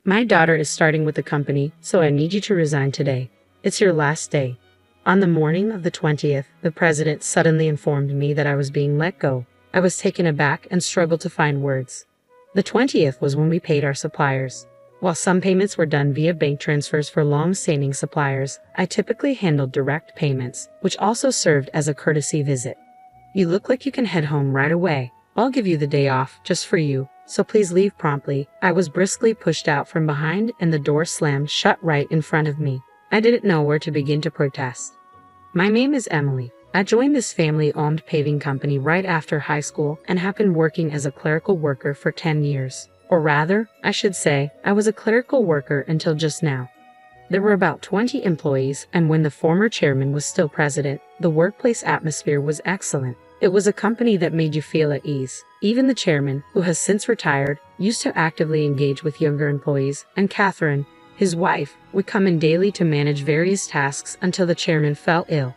My daughter is starting with the company, so I need you to resign today. It's your last day." On the morning of the 20th, the president suddenly informed me that I was being let go. I was taken aback and struggled to find words. The 20th was when we paid our suppliers. While some payments were done via bank transfers for long-standing suppliers, I typically handled direct payments, which also served as a courtesy visit. "You look like you can head home right away. I'll give you the day off, just for you, so please leave promptly." I was briskly pushed out from behind and the door slammed shut right in front of me. I didn't know where to begin to protest. My name is Emily. I joined this family-owned paving company right after high school and have been working as a clerical worker for 10 years. Or rather, I should say, I was a clerical worker until just now. There were about 20 employees, and when the former chairman was still president, the workplace atmosphere was excellent. It was a company that made you feel at ease. Even the chairman, who has since retired, used to actively engage with younger employees, and Catherine, his wife, would come in daily to manage various tasks until the chairman fell ill.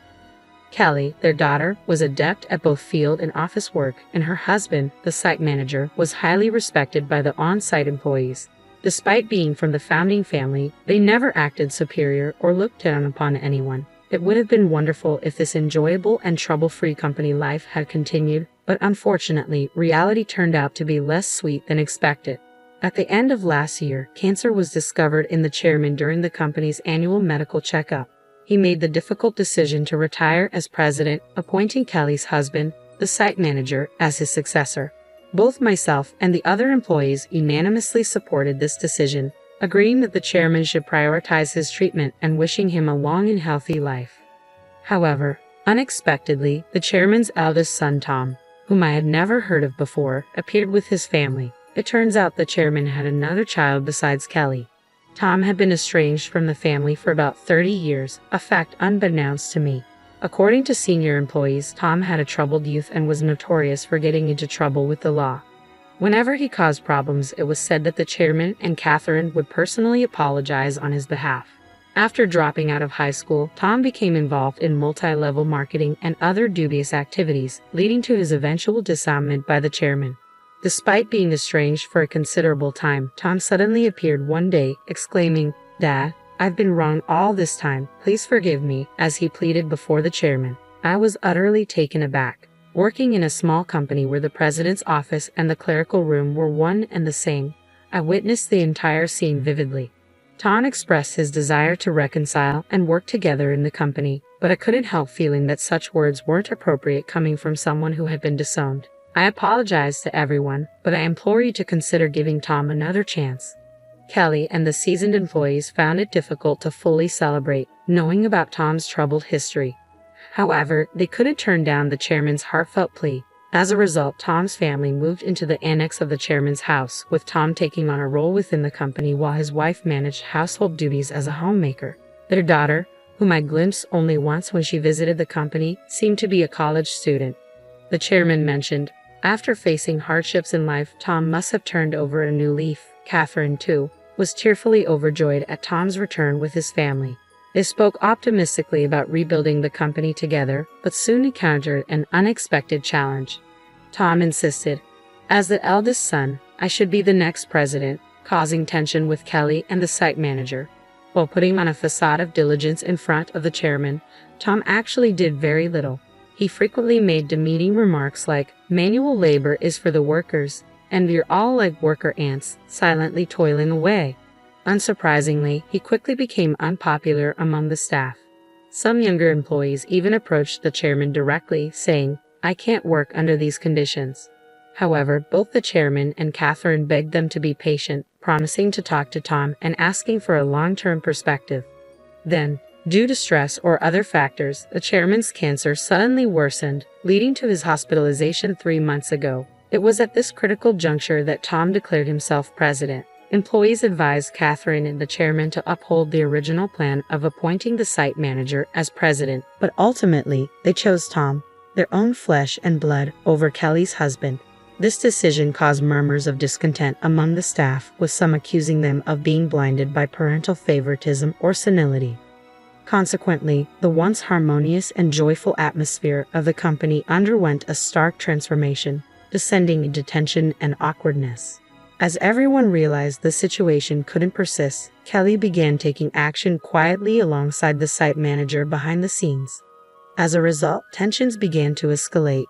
Kelly, their daughter, was adept at both field and office work, and her husband, the site manager, was highly respected by the on-site employees. Despite being from the founding family, they never acted superior or looked down upon anyone. It would have been wonderful if this enjoyable and trouble-free company life had continued, but unfortunately, reality turned out to be less sweet than expected. At the end of last year, cancer was discovered in the chairman during the company's annual medical checkup. He made the difficult decision to retire as president, appointing Kelly's husband, the site manager, as his successor. Both myself and the other employees unanimously supported this decision, agreeing that the chairman should prioritize his treatment and wishing him a long and healthy life. However, unexpectedly, the chairman's eldest son, Tom, whom I had never heard of before, appeared with his family. It turns out the chairman had another child besides Kelly. Tom had been estranged from the family for about 30 years, a fact unbeknownst to me. According to senior employees, Tom had a troubled youth and was notorious for getting into trouble with the law. Whenever he caused problems, it was said that the chairman and Catherine would personally apologize on his behalf. After dropping out of high school, Tom became involved in multi-level marketing and other dubious activities, leading to his eventual disarmament by the chairman. Despite being estranged for a considerable time, Tom suddenly appeared one day, exclaiming, "Dad, I've been wrong all this time. Please forgive me," as he pleaded before the chairman. I was utterly taken aback. Working in a small company where the president's office and the clerical room were one and the same, I witnessed the entire scene vividly. Tom expressed his desire to reconcile and work together in the company, but I couldn't help feeling that such words weren't appropriate coming from someone who had been disowned. I apologize to everyone, but I implore you to consider giving Tom another chance. Kelly and the seasoned employees found it difficult to fully celebrate, knowing about Tom's troubled history. However, they couldn't turn down the chairman's heartfelt plea. As a result, Tom's family moved into the annex of the chairman's house, with Tom taking on a role within the company while his wife managed household duties as a homemaker. Their daughter, whom I glimpsed only once when she visited the company, seemed to be a college student. The chairman mentioned, after facing hardships in life, Tom must have turned over a new leaf. Catherine, too, was tearfully overjoyed at Tom's return with his family. They spoke optimistically about rebuilding the company together, but soon encountered an unexpected challenge. Tom insisted, as the eldest son, I should be the next president, causing tension with Kelly and the site manager. While putting on a facade of diligence in front of the chairman, Tom actually did very little. He frequently made demeaning remarks like, "Manual labor is for the workers, and we're all like worker ants, silently toiling away." Unsurprisingly, he quickly became unpopular among the staff. Some younger employees even approached the chairman directly, saying, "I can't work under these conditions." However, both the chairman and Catherine begged them to be patient, promising to talk to Tom and asking for a long-term perspective. Then, due to stress or other factors, the chairman's cancer suddenly worsened, leading to his hospitalization 3 months ago. It was at this critical juncture that Tom declared himself president. Employees advised Catherine and the chairman to uphold the original plan of appointing the site manager as president, but ultimately, they chose Tom, their own flesh and blood, over Kelly's husband. This decision caused murmurs of discontent among the staff, with some accusing them of being blinded by parental favoritism or senility. Consequently, the once harmonious and joyful atmosphere of the company underwent a stark transformation, descending into tension and awkwardness. As everyone realized the situation couldn't persist, Kelly began taking action quietly alongside the site manager behind the scenes. As a result, tensions began to escalate.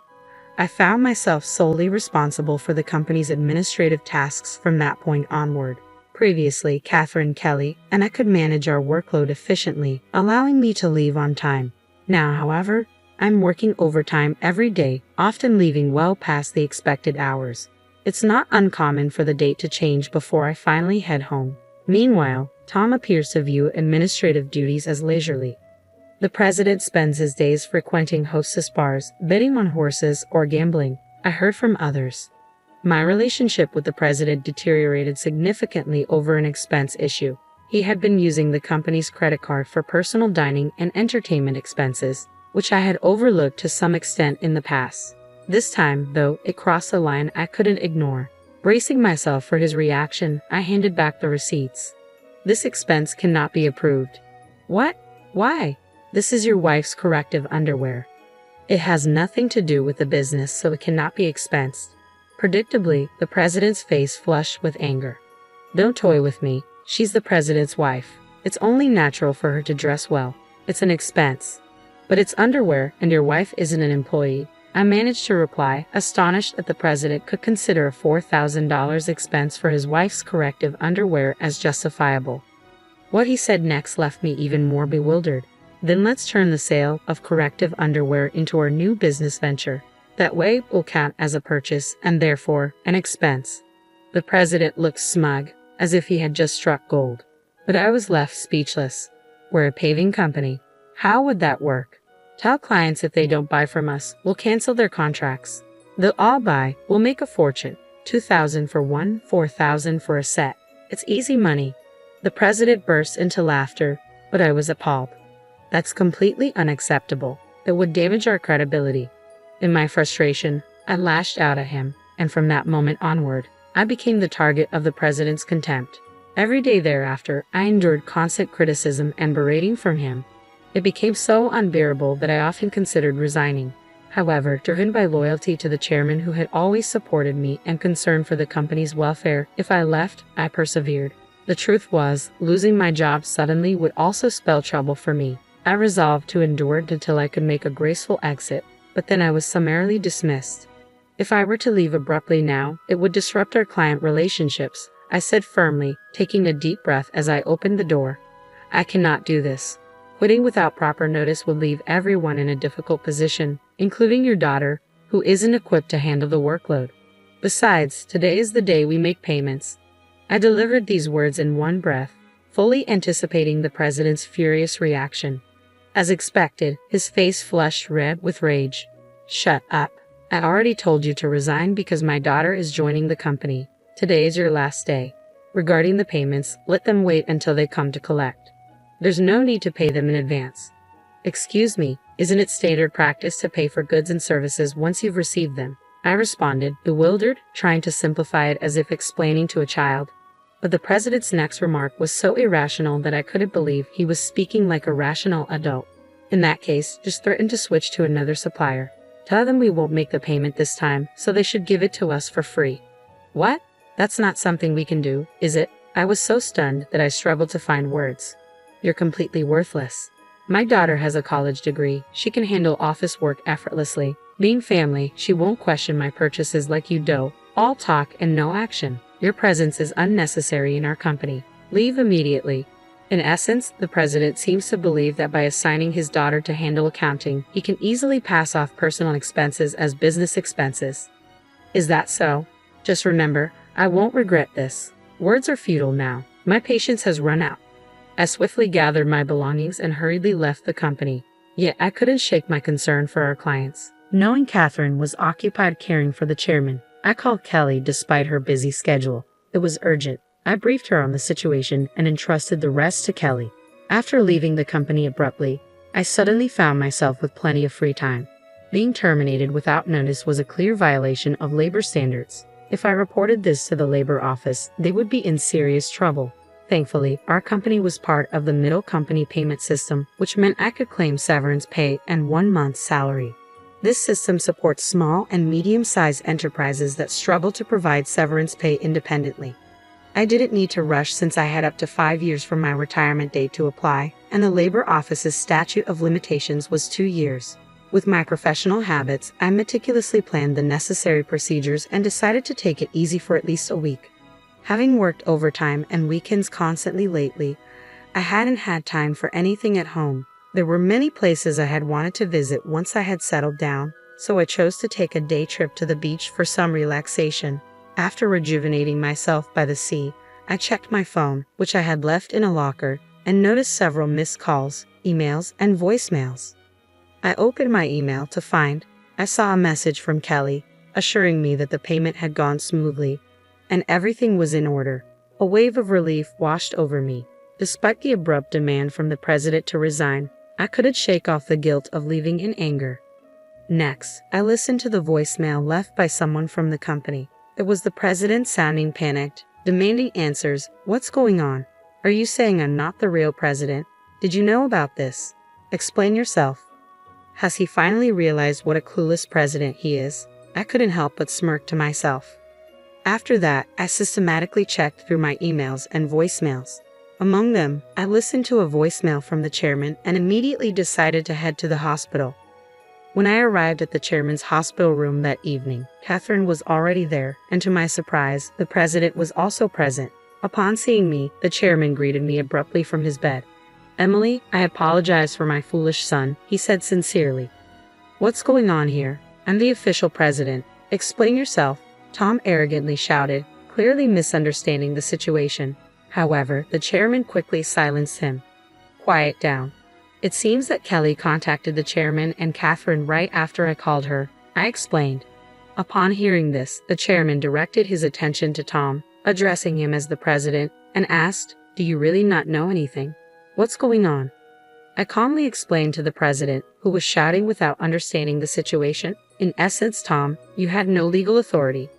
I found myself solely responsible for the company's administrative tasks from that point onward. Previously, Catherine Kelly and I could manage our workload efficiently, allowing me to leave on time. Now, however, I'm working overtime every day, often leaving well past the expected hours. It's not uncommon for the date to change before I finally head home. Meanwhile, Tom appears to view administrative duties as leisurely. The president spends his days frequenting hostess bars, betting on horses, or gambling. I heard from others. My relationship with the president deteriorated significantly over an expense issue. He had been using the company's credit card for personal dining and entertainment expenses, which I had overlooked to some extent in the past. This time, though, it crossed a line I couldn't ignore. Bracing myself for his reaction, I handed back the receipts. This expense cannot be approved. What? Why? This is your wife's corrective underwear. It has nothing to do with the business, so it cannot be expensed. Predictably, the president's face flushed with anger. Don't toy with me. She's the president's wife. It's only natural for her to dress well. It's an expense. But it's underwear, and your wife isn't an employee. I managed to reply, astonished that the president could consider a $4,000 expense for his wife's corrective underwear as justifiable. What he said next left me even more bewildered. Then let's turn the sale of corrective underwear into our new business venture. That way it will count as a purchase and therefore an expense. The president looked smug, as if he had just struck gold. But I was left speechless. We're a paving company. How would that work? Tell clients if they don't buy from us, we'll cancel their contracts. They'll all buy, we'll make a fortune. $2,000 for one, $4,000 for a set. It's easy money. The president burst into laughter, but I was appalled. That's completely unacceptable. It would damage our credibility. In my frustration, I lashed out at him, and from that moment onward, I became the target of the president's contempt. Every day thereafter, I endured constant criticism and berating from him. It became so unbearable that I often considered resigning. However, driven by loyalty to the chairman who had always supported me and concern for the company's welfare, if I left, I persevered. The truth was, losing my job suddenly would also spell trouble for me. I resolved to endure it until I could make a graceful exit, but then I was summarily dismissed. If I were to leave abruptly now, it would disrupt our client relationships, I said firmly, taking a deep breath as I opened the door. I cannot do this. Quitting without proper notice would leave everyone in a difficult position, including your daughter, who isn't equipped to handle the workload. Besides, today is the day we make payments. I delivered these words in one breath, fully anticipating the president's furious reaction. As expected, his face flushed red with rage. Shut up. I already told you to resign because my daughter is joining the company. Today is your last day. Regarding the payments, let them wait until they come to collect. There's no need to pay them in advance. Excuse me, isn't it standard practice to pay for goods and services once you've received them? I responded, bewildered, trying to simplify it as if explaining to a child. But the president's next remark was so irrational that I couldn't believe he was speaking like a rational adult. In that case, just threaten to switch to another supplier. Tell them we won't make the payment this time, so they should give it to us for free. What? That's not something we can do, is it? I was so stunned that I struggled to find words. You're completely worthless. My daughter has a college degree. She can handle office work effortlessly. Being family, she won't question my purchases like you do. All talk and no action. Your presence is unnecessary in our company. Leave immediately. In essence, the president seems to believe that by assigning his daughter to handle accounting, he can easily pass off personal expenses as business expenses. Is that so? Just remember, I won't regret this. Words are futile now. My patience has run out. I swiftly gathered my belongings and hurriedly left the company. Yet I couldn't shake my concern for our clients. Knowing Catherine was occupied caring for the chairman, I called Kelly despite her busy schedule. It was urgent. I briefed her on the situation and entrusted the rest to Kelly. After leaving the company abruptly, I suddenly found myself with plenty of free time. Being terminated without notice was a clear violation of labor standards. If I reported this to the labor office, they would be in serious trouble. Thankfully, our company was part of the middle company payment system, which meant I could claim severance pay and 1 month's salary. This system supports small and medium-sized enterprises that struggle to provide severance pay independently. I didn't need to rush since I had up to 5 years from my retirement date to apply, and the Labor Office's statute of limitations was 2 years. With my professional habits, I meticulously planned the necessary procedures and decided to take it easy for at least a week. Having worked overtime and weekends constantly lately, I hadn't had time for anything at home. There were many places I had wanted to visit once I had settled down, so I chose to take a day trip to the beach for some relaxation. After rejuvenating myself by the sea, I checked my phone, which I had left in a locker, and noticed several missed calls, emails, and voicemails. I opened my email to find I saw a message from Kelly, assuring me that the payment had gone smoothly, and everything was in order. A wave of relief washed over me. Despite the abrupt demand from the president to resign, I couldn't shake off the guilt of leaving in anger. Next, I listened to the voicemail left by someone from the company. It was the president sounding panicked, demanding answers. What's going on? Are you saying I'm not the real president? Did you know about this? Explain yourself. Has he finally realized what a clueless president he is? I couldn't help but smirk to myself. After that, I systematically checked through my emails and voicemails. Among them, I listened to a voicemail from the chairman and immediately decided to head to the hospital. When I arrived at the chairman's hospital room that evening, Catherine was already there, and to my surprise, the president was also present. Upon seeing me, the chairman greeted me abruptly from his bed. "Emily, I apologize for my foolish son," he said sincerely. "What's going on here? I'm the official president. Explain yourself," Tom arrogantly shouted, clearly misunderstanding the situation. However, the chairman quickly silenced him. "Quiet down. It seems that Kelly contacted the chairman and Catherine right after I called her," I explained. Upon hearing this, the chairman directed his attention to Tom, addressing him as the president, and asked, "Do you really not know anything? What's going on?" I calmly explained to the president, who was shouting without understanding the situation. "In essence, Tom, you had no legal authority.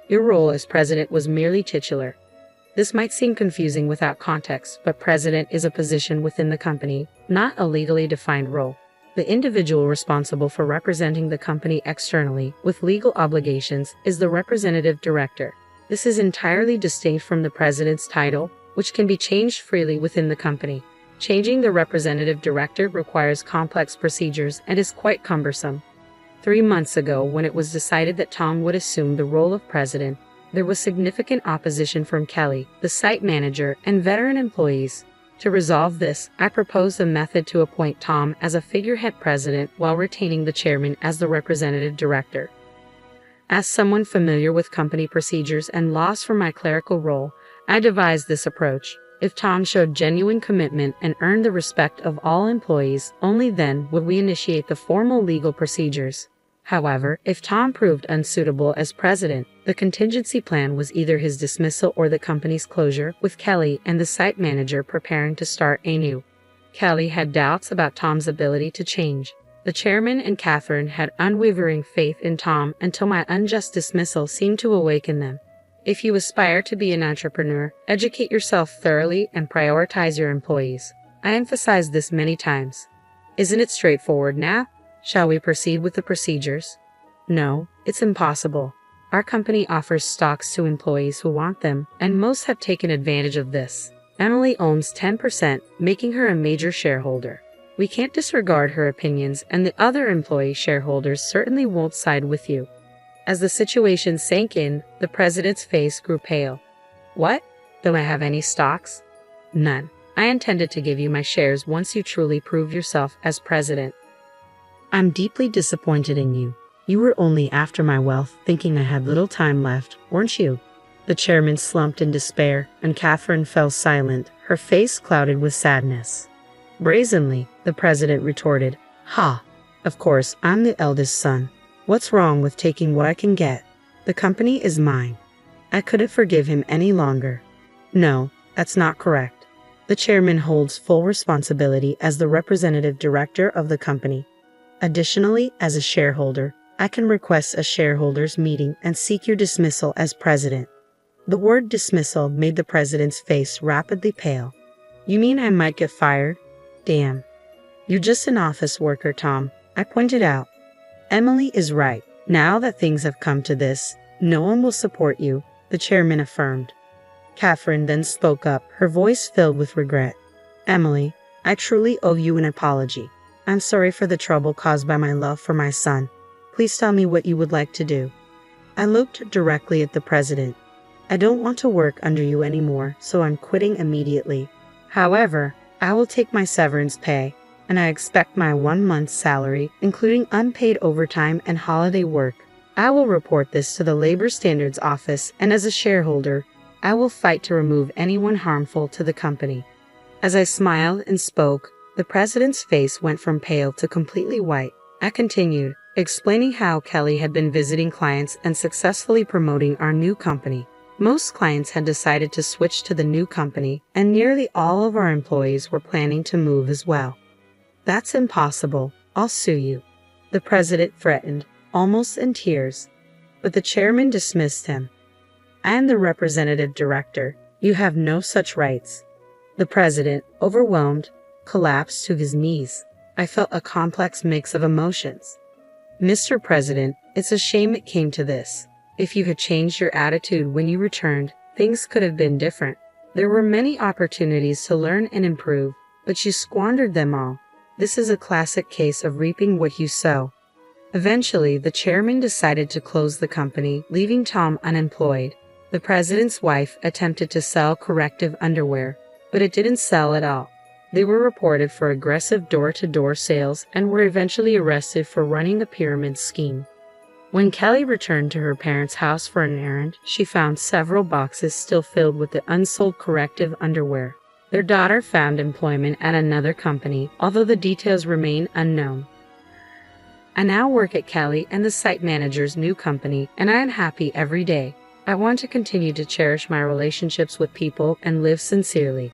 Your role as president was merely titular. This might seem confusing without context, but president is a position within the company, not a legally defined role. The individual responsible for representing the company externally with legal obligations is the representative director. This is entirely distinct from the president's title, which can be changed freely within the company. Changing the representative director requires complex procedures and is quite cumbersome. 3 months ago, when it was decided that Tom would assume the role of president, there was significant opposition from Kelly, the site manager, and veteran employees. To resolve this, I proposed a method to appoint Tom as a figurehead president while retaining the chairman as the representative director. As someone familiar with company procedures and laws for my clerical role, I devised this approach. If Tom showed genuine commitment and earned the respect of all employees, only then would we initiate the formal legal procedures. However, if Tom proved unsuitable as president, the contingency plan was either his dismissal or the company's closure, with Kelly and the site manager preparing to start anew. Kelly had doubts about Tom's ability to change. The chairman and Catherine had unwavering faith in Tom until my unjust dismissal seemed to awaken them. If you aspire to be an entrepreneur, educate yourself thoroughly and prioritize your employees. I emphasized this many times. Isn't it straightforward now? Shall we proceed with the procedures? No, it's impossible. Our company offers stocks to employees who want them, and most have taken advantage of this. Emily owns 10%, making her a major shareholder. We can't disregard her opinions, and the other employee shareholders certainly won't side with you. As the situation sank in, the president's face grew pale. What? Don't I have any stocks? None. I intended to give you my shares once you truly prove yourself as president. I'm deeply disappointed in you. You were only after my wealth, thinking I had little time left, weren't you? The chairman slumped in despair, and Catherine fell silent, her face clouded with sadness. Brazenly, the president retorted, "Ha! Of course, I'm the eldest son. What's wrong with taking what I can get? The company is mine." I couldn't forgive him any longer. No, that's not correct. The chairman holds full responsibility as the representative director of the company. Additionally, as a shareholder, I can request a shareholders' meeting and seek your dismissal as president. The word dismissal made the president's face rapidly pale. You mean I might get fired? Damn. You're just an office worker, Tom, I pointed out. Emily is right. Now that things have come to this, no one will support you, the chairman affirmed. Catherine then spoke up, her voice filled with regret. Emily, I truly owe you an apology. I'm sorry for the trouble caused by my love for my son. Please tell me what you would like to do. I looked directly at the president. I don't want to work under you anymore, so I'm quitting immediately. However, I will take my severance pay, and I expect my 1 month's salary, including unpaid overtime and holiday work. I will report this to the Labor Standards Office, and as a shareholder, I will fight to remove anyone harmful to the company. As I smiled and spoke, the president's face went from pale to completely white. I continued, explaining how Kelly had been visiting clients and successfully promoting our new company. Most clients had decided to switch to the new company, and nearly all of our employees were planning to move as well. That's impossible. I'll sue you, the president threatened, almost in tears. But the chairman dismissed him. I am the representative director. You have no such rights. The president, overwhelmed, collapsed to his knees. I felt a complex mix of emotions. Mr. President, it's a shame it came to this. If you had changed your attitude when you returned, things could have been different. There were many opportunities to learn and improve, but you squandered them all. This is a classic case of reaping what you sow. Eventually, the chairman decided to close the company, leaving Tom unemployed. The president's wife attempted to sell corrective underwear, but it didn't sell at all. They were reported for aggressive door-to-door sales and were eventually arrested for running a pyramid scheme. When Kelly returned to her parents' house for an errand, she found several boxes still filled with the unsold corrective underwear. Their daughter found employment at another company, although the details remain unknown. I now work at Kelly and the site manager's new company, and I am happy every day. I want to continue to cherish my relationships with people and live sincerely.